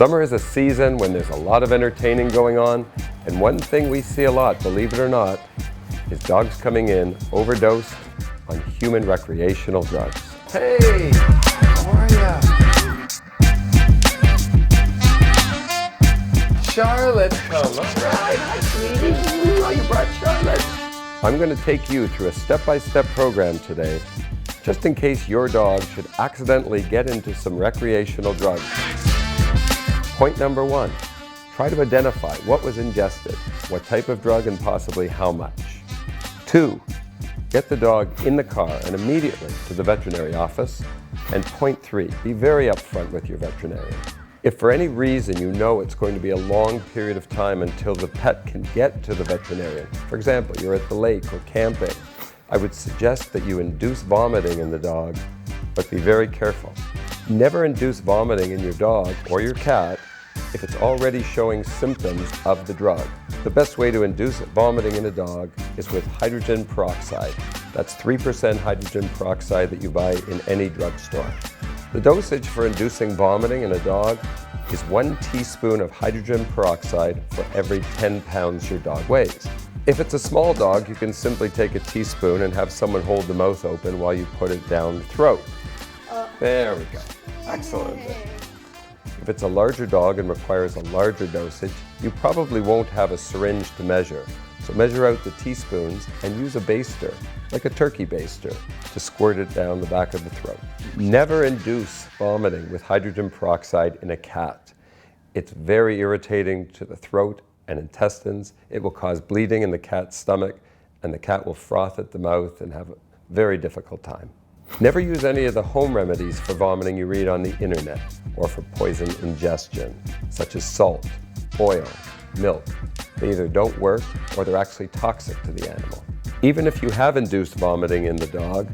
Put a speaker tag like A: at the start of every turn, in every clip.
A: Summer is a season when there's a lot of entertaining going on, and one thing we see a lot, believe it or not, is dogs coming in overdosed on human recreational drugs. Hey, how are ya? Charlotte, come. All right, hi, sweetie. Oh, you brought Charlotte. I'm going to take you through a step-by-step program today, just in case your dog should accidentally get into some recreational drugs. Point number 1, try to identify what was ingested, what type of drug, and possibly how much. 2, get the dog in the car and immediately to the veterinary office. And point 3, be very upfront with your veterinarian. If for any reason you know it's going to be a long period of time until the pet can get to the veterinarian, for example, you're at the lake or camping, I would suggest that you induce vomiting in the dog, but be very careful. Never induce vomiting in your dog or your cat if it's already showing symptoms of the drug. The best way to induce vomiting in a dog is with hydrogen peroxide. That's 3% hydrogen peroxide that you buy in any drugstore. The dosage for inducing vomiting in a dog is 1 teaspoon of hydrogen peroxide for every 10 pounds your dog weighs. If it's a small dog, you can simply take a teaspoon and have someone hold the mouth open while you put it down the throat. There we go. Excellent. If it's a larger dog and requires a larger dosage, you probably won't have a syringe to measure. So measure out the teaspoons and use a baster, like a turkey baster, to squirt it down the back of the throat. Never induce vomiting with hydrogen peroxide in a cat. It's very irritating to the throat and intestines. It will cause bleeding in the cat's stomach, and the cat will froth at the mouth and have a very difficult time. Never use any of the home remedies for vomiting you read on the internet or for poison ingestion, such as salt, oil, milk. They either don't work or they're actually toxic to the animal. Even if you have induced vomiting in the dog,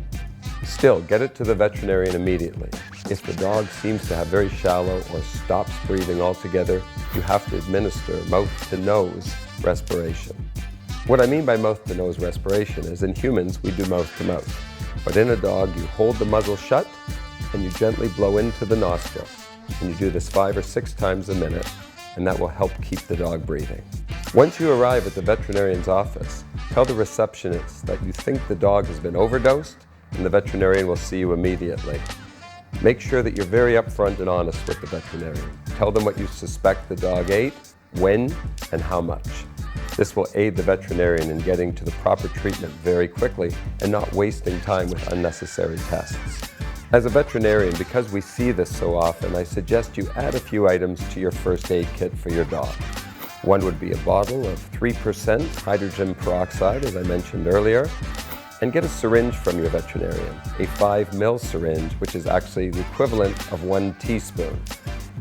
A: still get it to the veterinarian immediately. If the dog seems to have very shallow or stops breathing altogether, you have to administer mouth-to-nose respiration. What I mean by mouth-to-nose respiration is in humans we do mouth-to-mouth. But in a dog, you hold the muzzle shut and you gently blow into the nostril. And you do this 5 or 6 times a minute, and that will help keep the dog breathing. Once you arrive at the veterinarian's office, tell the receptionist that you think the dog has been overdosed, and the veterinarian will see you immediately. Make sure that you're very upfront and honest with the veterinarian. Tell them what you suspect the dog ate, when, and how much. This will aid the veterinarian in getting to the proper treatment very quickly and not wasting time with unnecessary tests. As a veterinarian, because we see this so often, I suggest you add a few items to your first aid kit for your dog. One would be a bottle of 3% hydrogen peroxide, as I mentioned earlier, and get a syringe from your veterinarian, a 5 ml syringe, which is actually the equivalent of 1 teaspoon.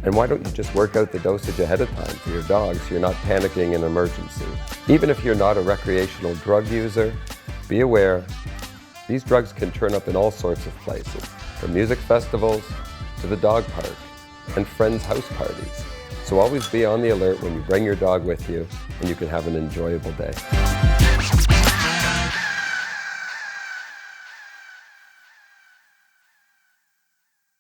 A: And why don't you just work out the dosage ahead of time for your dog so you're not panicking in an emergency? Even if you're not a recreational drug user, be aware these drugs can turn up in all sorts of places, from music festivals to the dog park and friends' house parties. So always be on the alert when you bring your dog with you, and you can have an enjoyable day.